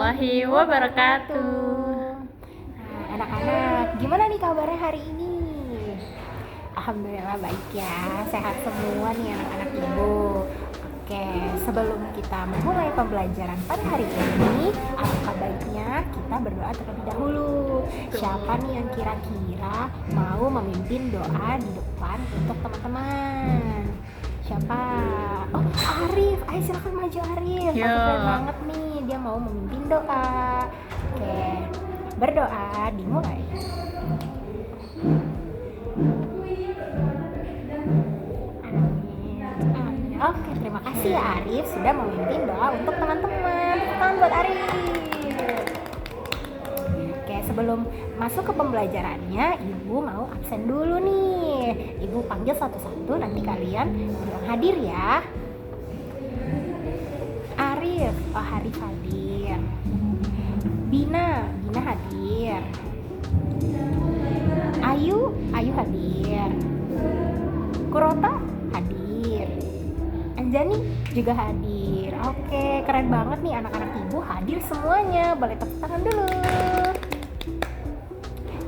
warahmatullahi wabarakatuh. Nah, anak-anak, gimana nih kabarnya hari ini? Alhamdulillah baik ya, sehat semua nih anak-anak ibu. Oke, sebelum kita memulai pembelajaran pada hari ini, alangkah baiknya kita berdoa terlebih dahulu. Siapa nih yang kira-kira mau memimpin doa di depan untuk teman-teman? Siapa? Oh, Arif. Ayo silakan maju Arif. Yo. Keren banget nih, dia mau memimpin doa. Oke, berdoa dimulai. Amin. Oke, terima kasih ya Arif sudah memimpin doa untuk teman-teman. Tepuk tangan buat Arif. Oke, sebelum masuk ke pembelajarannya, Ibu mau absen dulu nih. Ibu panggil satu-satu, nanti kalian bilang hadir ya. Arif, oh Arif hadir. Bina hadir. Ayu hadir. Kurota hadir. Anjani juga hadir. Oke, keren banget nih anak-anak ibu hadir semuanya. Boleh tepuk tangan dulu.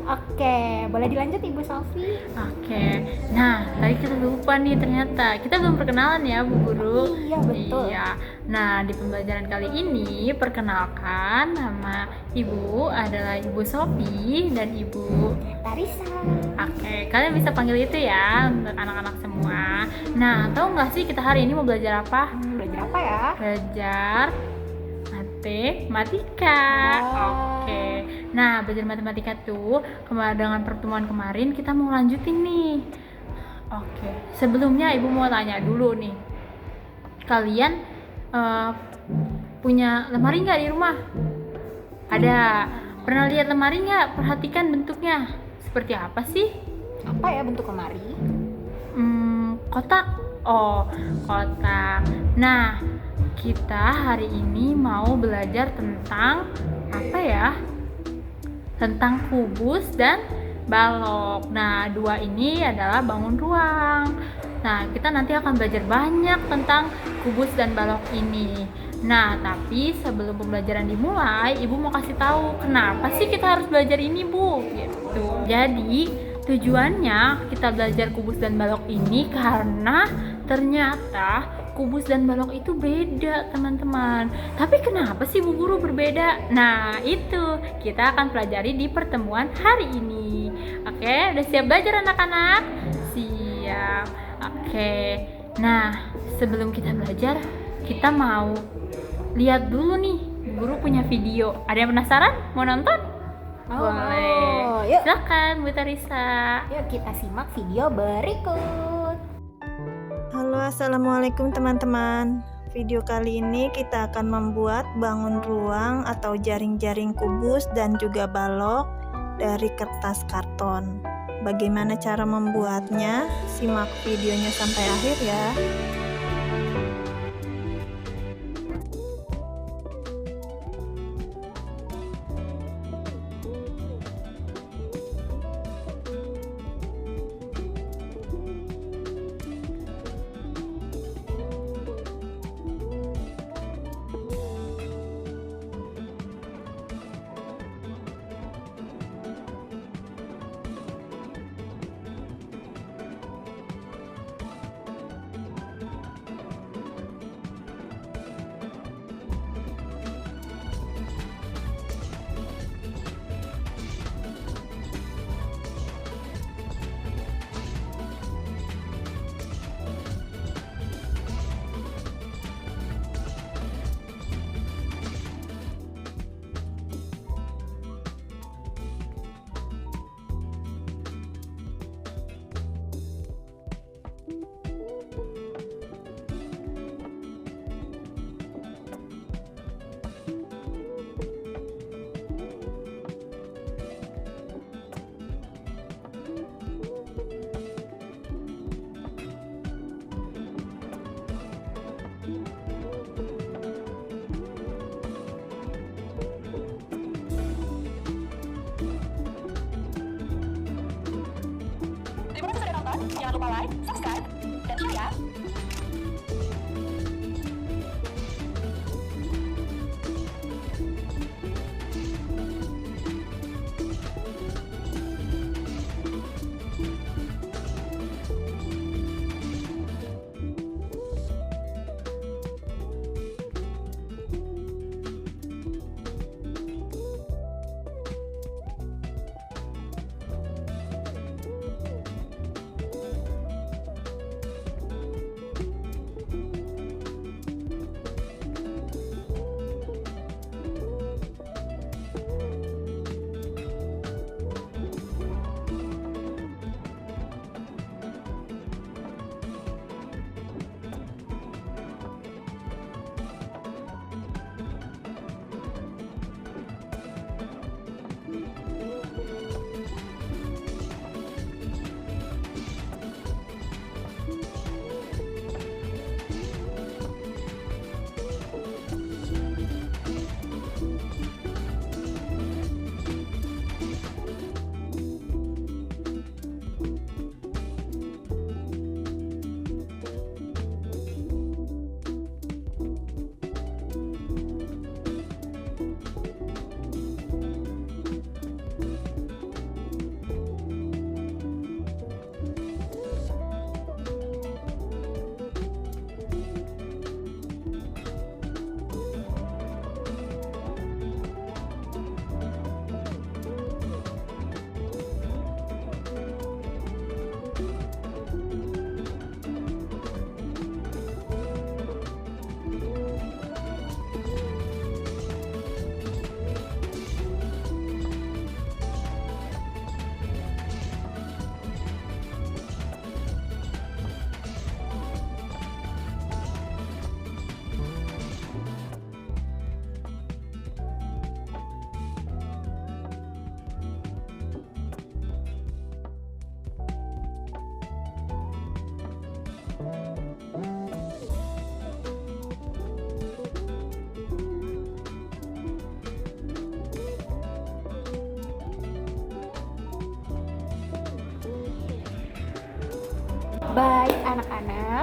Oke, boleh dilanjut Ibu Sofi? Oke, nah tadi kita lupa nih, ternyata kita belum perkenalan ya Bu Guru. Iya, betul. Iya. Nah, di pembelajaran kali ini perkenalkan, nama Ibu adalah Ibu Sofi dan Ibu Larissa. Oke, kalian bisa panggil itu ya untuk anak-anak semua. Nah, tahu nggak sih kita hari ini mau belajar apa? Belajar apa ya? Belajar matematika. Wow. Oke. Nah, belajar matematika tuh dengan pertemuan kemarin kita mau lanjutin nih. Oke. Sebelumnya Ibu mau tanya dulu nih. Kalian punya lemari nggak di rumah? Ada. Pernah lihat lemari nggak? Perhatikan bentuknya. Seperti apa sih? Apa ya bentuk lemari? Kotak. Oh, kotak. Nah, kita hari ini mau belajar tentang apa ya? Tentang kubus dan balok. Nah, dua ini adalah bangun ruang. Nah, kita nanti akan belajar banyak tentang kubus dan balok ini. Nah, tapi sebelum pembelajaran dimulai, Ibu mau kasih tahu kenapa sih kita harus belajar ini, Bu? Gitu. Jadi, tujuannya kita belajar kubus dan balok ini karena ternyata kubus dan balok itu beda, teman-teman. Tapi kenapa sih Bu Guru berbeda? Nah, itu kita akan pelajari di pertemuan hari ini. Oke, udah siap belajar anak-anak? Siap. Oke. Nah, sebelum kita belajar, kita mau lihat dulu nih. Bu Guru punya video. Ada yang penasaran? Mau nonton? Boleh. Yuk. Silakan Bu Tarisa. Yuk kita simak video berikut. Halo, assalamualaikum teman-teman. Video kali ini kita akan membuat bangun ruang atau jaring-jaring kubus dan juga balok dari kertas karton. Bagaimana cara membuatnya? Simak videonya sampai akhir ya. Jangan lupa like, subscribe, dan share ya.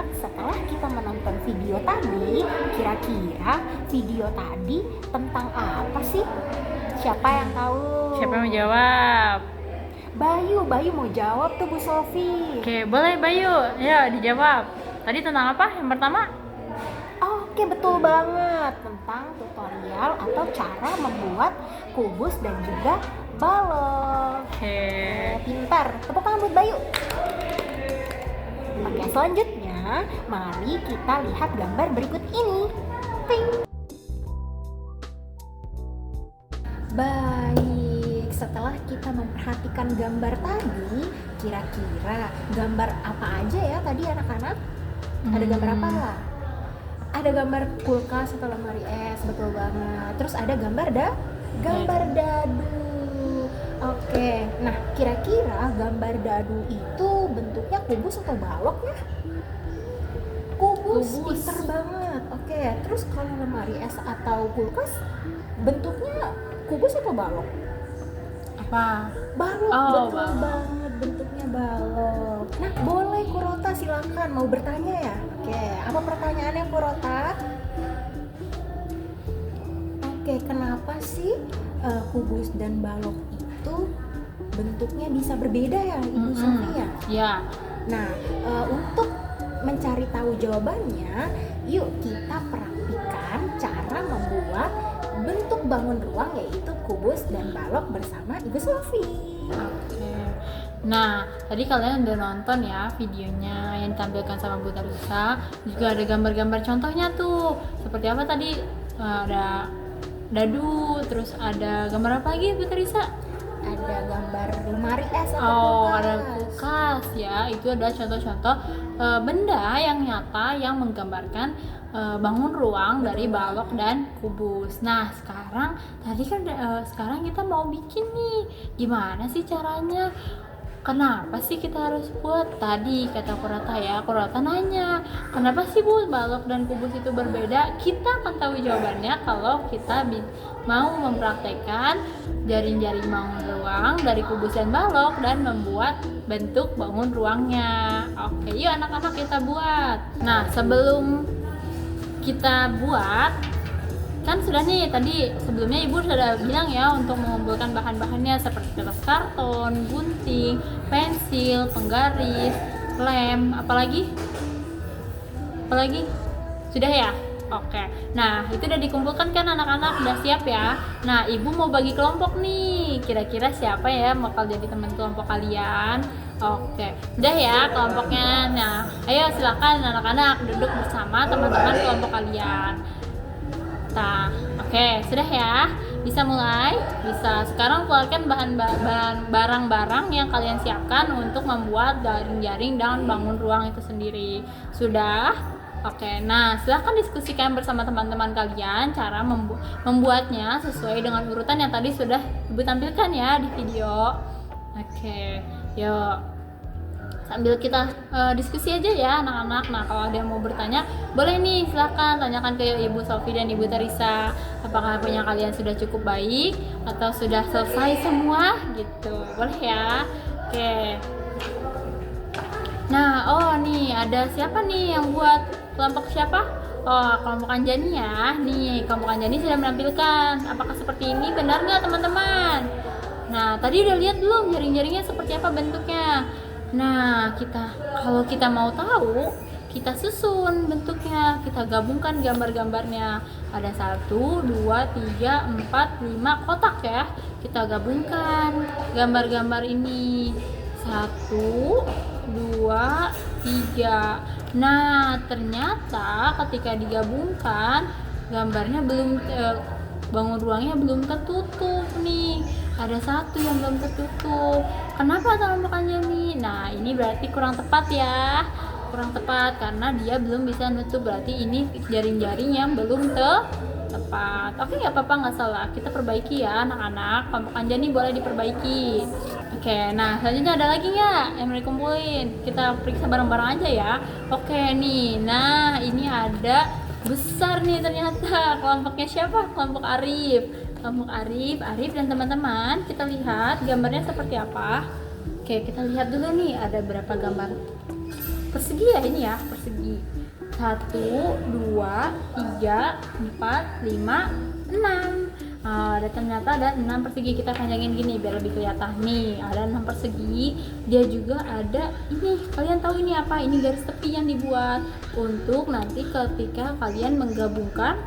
lihat setelah kita menonton video tadi, kira-kira video tadi tentang apa sih? Siapa yang tahu? Siapa yang mau jawab? Bayu mau jawab tuh Bu Sofi. Oke, boleh Bayu. Ya, dijawab. Tadi tentang apa yang pertama? Oke, betul banget, tentang tutorial atau cara membuat kubus dan juga balok. Oke. Pintar, tepuk tangan buat Bayu. Oke, selanjutnya mari kita lihat gambar berikut ini. Ting. Baik, setelah kita memperhatikan gambar tadi, kira-kira gambar apa aja ya tadi anak-anak? Ada gambar apa? Ada gambar kulkas atau lemari es, betul banget. Terus ada gambar dadu. Oke, nah kira-kira gambar dadu itu bentuknya kubus atau balok ya? Kubus. Pinter banget. Oke, terus kalau lemari es atau kulkas bentuknya kubus atau balok? Apa? Balok, Oh, betul balok. banget, bentuknya balok. Nah, boleh Kurota, silakan mau bertanya ya. Oke, apa pertanyaannya Kurota? Oke, kenapa sih kubus dan balok itu bentuknya bisa berbeda ya, Ibu Sofia? Ya. Nah, untuk mencari tahu jawabannya, yuk kita praktikan cara membuat bentuk bangun ruang yaitu kubus dan balok bersama Ibu Sofi. Oke. Nah, tadi kalian udah nonton ya videonya yang ditampilkan sama Bu Tarisa. Juga ada gambar-gambar contohnya tuh. Seperti apa tadi? Ada dadu, terus ada gambar apa lagi Bu Tarisa? Ada gambar lemari es atau Oh, kulkas. ada kulkas ya. Itu adalah contoh-contoh benda yang nyata yang menggambarkan bangun ruang dari balok dan kubus. Nah, sekarang sekarang kita mau bikin nih. Gimana sih caranya? Kenapa sih kita harus buat? Tadi kata Kurata ya, Kurata nanya, kenapa sih Bu balok dan kubus itu berbeda? Kita akan tahu jawabannya kalau kita mau mempraktekkan jaring-jaring bangun ruang dari kubus dan balok dan membuat bentuk bangun ruangnya. Oke, yuk anak-anak kita buat. Nah, sebelum kita buat, kan sudah nih tadi sebelumnya Ibu sudah bilang ya untuk mengumpulkan bahan-bahannya seperti kertas karton, gunting, pensil, penggaris, lem, apalagi? Sudah ya? Oke. Nah, itu udah dikumpulkan kan anak-anak, udah siap ya? Nah, Ibu mau bagi kelompok nih. Kira-kira siapa ya bakal jadi teman kelompok kalian? Oke, udah ya kelompoknya. Nah, ayo silakan anak-anak duduk bersama teman-teman kelompok kalian. Nah, oke, sudah ya. Bisa mulai? Bisa. Sekarang keluarkan barang-barang yang kalian siapkan untuk membuat jaring-jaring dan bangun ruang itu sendiri. Sudah? Oke, nah silahkan diskusikan bersama teman-teman kalian cara membuatnya sesuai dengan urutan yang tadi sudah Ibu tampilkan ya di video. Oke, yuk. Sambil kita diskusi aja ya anak-anak. Nah, kalau ada yang mau bertanya, boleh nih silahkan tanyakan ke Ibu Sofi dan Ibu Tarisa. Apakah punya kalian sudah cukup baik atau sudah selesai semua gitu. Boleh ya. Oke. Nah, oh nih ada siapa nih yang buat kelompok siapa? Oh, kelompok Anjani ya. Nih, kelompok Anjani sudah menampilkan. Apakah seperti ini? Benar nggak teman-teman? Nah, tadi udah lihat belum jaring-jaringnya seperti apa bentuknya? Nah, kalau kita mau tahu, kita susun bentuknya, kita gabungkan gambar-gambarnya. Ada 1, 2, 3, 4, 5 kotak ya. Kita gabungkan gambar-gambar ini. 1, 2, 3. Nah, ternyata ketika digabungkan gambarnya bangun ruangnya belum tertutup nih. Ada 1 yang belum tertutup. Kenapa kelompok Anjani? Nah, ini berarti kurang tepat ya. Kurang tepat karena dia belum bisa nutup. Berarti ini jaring-jaring yang belum tepat. Oke, nggak apa-apa, nggak salah. Kita perbaiki ya anak-anak. Kelompok Anjani boleh diperbaiki. Oke, nah selanjutnya ada lagi nggak yang mau dikumpulin? Kita periksa bareng-bareng aja ya. Oke nih, nah ini ada besar nih ternyata. Kelompoknya siapa? Kelompok Arif. Kelompok Arif dan teman-teman, kita lihat gambarnya seperti apa. Oke, kita lihat dulu nih ada berapa gambar. persegi ya, ini ya persegi. 1, 2, 3, 4, 5, 6. Ada ternyata ada 6 persegi. Kita panjangin gini biar lebih kelihatan. Nih, ada 6 persegi. Dia juga ada ini. Kalian tahu ini apa? Ini garis tepi yang dibuat untuk nanti ketika kalian menggabungkan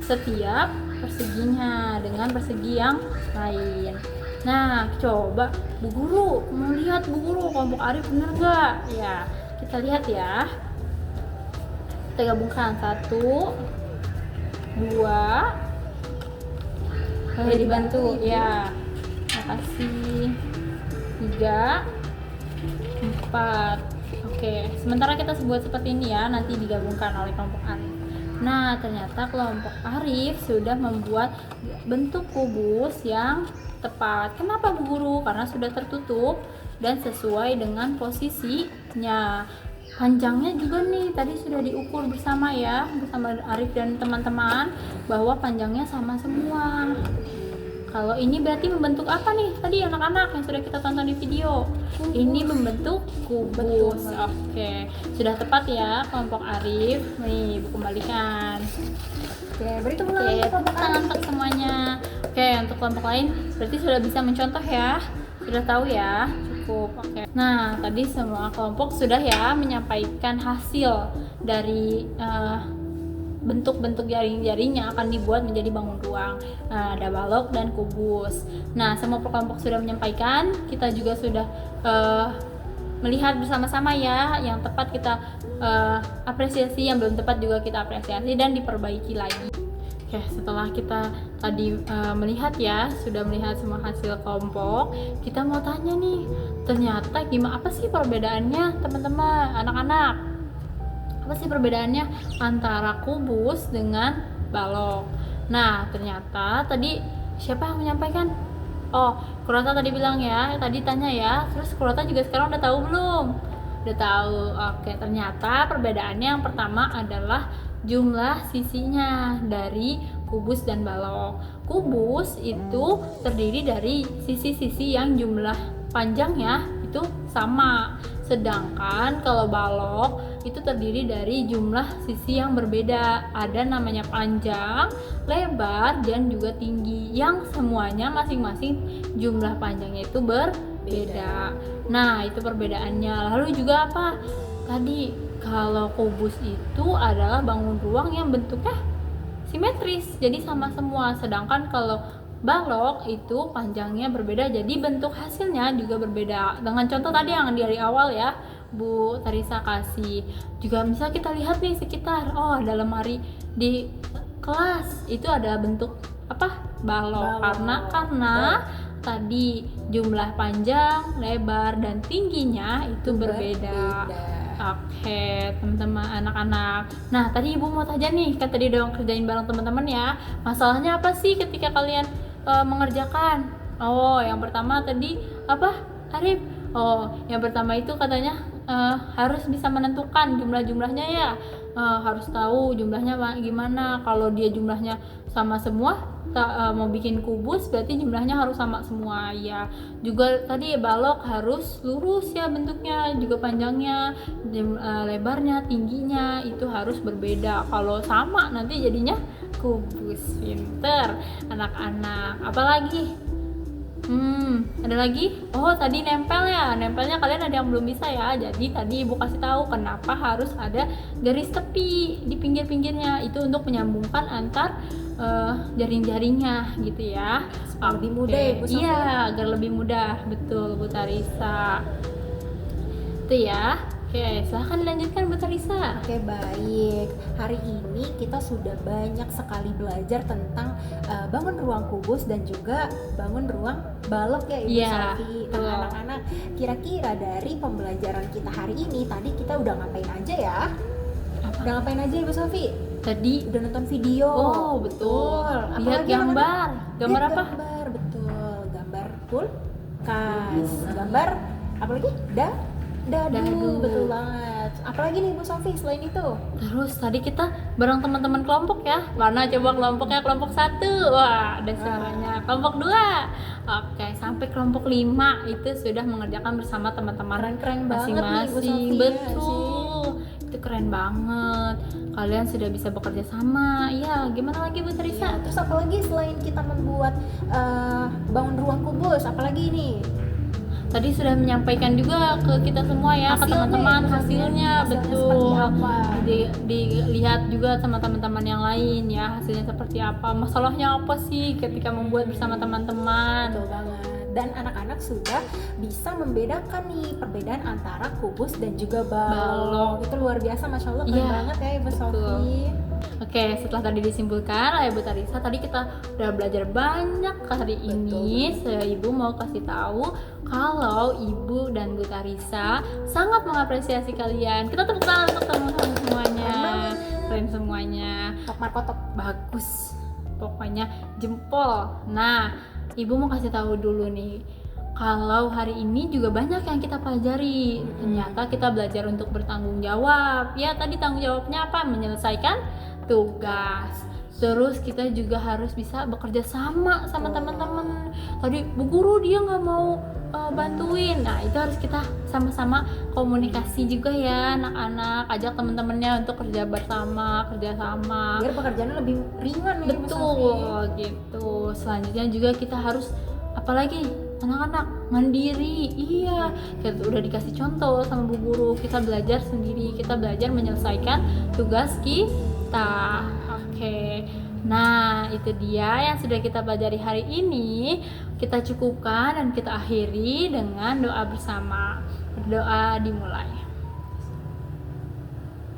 setiap perseginya dengan persegi yang lain. Nah, coba Bu Guru mau lihat Bu Guru kelompok Arif bener nggak? Ya, kita lihat ya. Kita gabungkan 1, 2. Boleh dibantu ya. Makasih. 3, 4. Oke, sementara kita buat seperti ini ya, nanti digabungkan oleh kelompok Arif. Nah, ternyata kelompok Arif sudah membuat bentuk kubus yang tepat. Kenapa Bu Guru? Karena sudah tertutup dan sesuai dengan posisinya. Panjangnya juga nih tadi sudah diukur bersama ya, bersama Arif dan teman-teman, bahwa panjangnya sama semua. Kalau ini berarti membentuk apa nih tadi anak-anak yang sudah kita tonton di video? Ini membentuk kubus. Oke, sudah tepat ya kelompok Arif. Nih, Bu kembalikan. Oke, beri tepuk Oke, tepuk tangan untuk semuanya. Oke, untuk kelompok lain berarti sudah bisa mencontoh ya. Sudah tahu ya. Cukup. Oke. Nah, tadi semua kelompok sudah ya menyampaikan hasil dari bentuk-bentuk jaring-jaring yang akan dibuat menjadi bangun ruang. Ada balok dan kubus. Nah, semua kelompok sudah menyampaikan. Kita juga sudah melihat bersama-sama ya. Yang tepat kita apresiasi, yang belum tepat juga kita apresiasi dan diperbaiki lagi. Oke, setelah kita tadi melihat ya, sudah melihat semua hasil kelompok, kita mau tanya nih, ternyata gimana, apa sih perbedaannya teman-teman, anak-anak? Apa sih perbedaannya antara kubus dengan balok? Nah, ternyata tadi siapa yang menyampaikan? Oh, Kurata tadi bilang ya, tadi tanya ya, terus Kurata juga sekarang udah tahu belum? Udah tahu. Oke, ternyata perbedaannya yang pertama adalah jumlah sisinya dari kubus dan balok. Kubus itu terdiri dari sisi-sisi yang jumlah panjangnya itu sama. Sedangkan kalau balok itu terdiri dari jumlah sisi yang berbeda. Ada namanya panjang, lebar, dan juga tinggi, yang semuanya masing-masing jumlah panjangnya itu berbeda. Nah, itu perbedaannya. Lalu juga apa? Tadi kalau kubus itu adalah bangun ruang yang bentuknya simetris, jadi sama semua. Sedangkan kalau balok itu panjangnya berbeda, jadi bentuk hasilnya juga berbeda. Dengan contoh tadi yang dari awal ya, Bu Tarisa kasih. Juga misal kita lihat nih sekitar, oh ada lemari di kelas, itu adalah bentuk apa? Balok. Karena tadi jumlah panjang, lebar, dan tingginya itu berbeda. Oke, teman-teman anak-anak. Nah, tadi Ibu mau tanya nih, kan tadi udah kerjain bareng teman-teman ya. Masalahnya apa sih ketika kalian mengerjakan? Oh, yang pertama tadi apa, Arif? Oh, yang pertama itu katanya harus bisa menentukan jumlah-jumlahnya ya. Harus tahu jumlahnya gimana. Kalau dia jumlahnya sama semua, mau bikin kubus berarti jumlahnya harus sama semua ya. Juga tadi balok harus lurus ya bentuknya, juga panjangnya, lebarnya, tingginya itu harus berbeda. Kalau sama nanti jadinya kubus. Pinter anak-anak. Apalagi? Ada lagi? Oh, tadi nempel ya. Nempelnya kalian ada yang belum bisa ya. Jadi tadi Ibu kasih tahu kenapa harus ada garis tepi di pinggir-pinggirnya. Itu untuk menyambungkan antar jaring-jaringnya gitu ya. Lebih mudah ya, Bu Sofi? Iya, agar lebih mudah. Betul, Bu Tarisa. Itu ya. Oke, silahkan dilanjutkan Bu Tarisa. Oke, baik. Hari ini kita sudah banyak sekali belajar tentang bangun ruang kubus dan juga bangun ruang balok ya Ibu Sofi. Nah, anak-anak, kira-kira dari pembelajaran kita hari ini tadi kita udah ngapain aja ya? Udah ngapain aja Ibu Sofi? Tadi udah nonton video. Oh, betul. Lihat Apalagi gambar. Gambar apa? Gambar, betul. Gambar kulkas. Gambar apa lagi? Dadu, betul banget. Apalagi nih Bu Sofi selain itu? Terus tadi kita bareng teman-teman kelompok ya. Mana coba kelompoknya? Kelompok 1. Wah, ada semuanya. Kelompok 2. Oke, sampai kelompok 5 itu sudah mengerjakan bersama teman-teman Keren banget nih Bu masing-masing. Sofi. Betul. Itu keren banget. Kalian sudah bisa bekerja sama. Ya, gimana lagi Bu Teresa? Ya, terus apalagi selain kita membuat bangun ruang kubus, apalagi nih? Tadi sudah menyampaikan juga ke kita semua ya, ke teman-teman hasilnya, betul. Seperti apa? Dilihat juga sama teman-teman yang lain ya, hasilnya seperti apa, masalahnya apa sih ketika membuat bersama teman-teman. Betul banget. Dan anak-anak sudah bisa membedakan nih perbedaan antara kubus dan juga balok. Itu luar biasa, Masya Allah, keren Iya, banget ya Ibu betul. Sofi. Oke, setelah tadi disimpulkan oleh Bu Tarisa, tadi kita udah belajar banyak hari ini. Ibu mau kasih tahu kalau Ibu dan Bu Tarisa sangat mengapresiasi kalian. Kita tepuk tangan untuk teman-teman semuanya. Keren semuanya. Top Marco top. Bagus. Pokoknya jempol. Nah, Ibu mau kasih tahu dulu nih. Kalau hari ini juga banyak yang kita pelajari. Ternyata kita belajar untuk bertanggung jawab. Ya, tadi tanggung jawabnya apa? Menyelesaikan tugas. Terus kita juga harus bisa bekerja sama teman-teman. Tadi Bu Guru dia nggak mau bantuin. Nah, itu harus kita sama-sama komunikasi juga ya anak-anak. Ajak teman-temannya untuk kerja bersama, kerjasama. Biar pekerjaannya lebih ringan nih Ibu Sofi. Betul, gitu. Selanjutnya juga kita harus apalagi anak-anak mandiri. Iya, kita udah dikasih contoh sama Bu Guru, kita belajar sendiri, kita belajar menyelesaikan tugas kita. Oke. Nah, itu dia yang sudah kita pelajari hari ini. Kita cukupkan dan kita akhiri dengan doa bersama. Berdoa dimulai.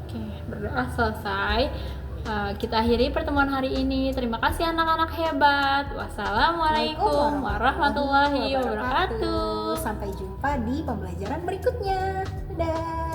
Oke, berdoa selesai. Kita akhiri pertemuan hari ini. Terima kasih anak-anak hebat. Wassalamualaikum warahmatullahi wabarakatuh. Sampai jumpa di pembelajaran berikutnya. Dadah.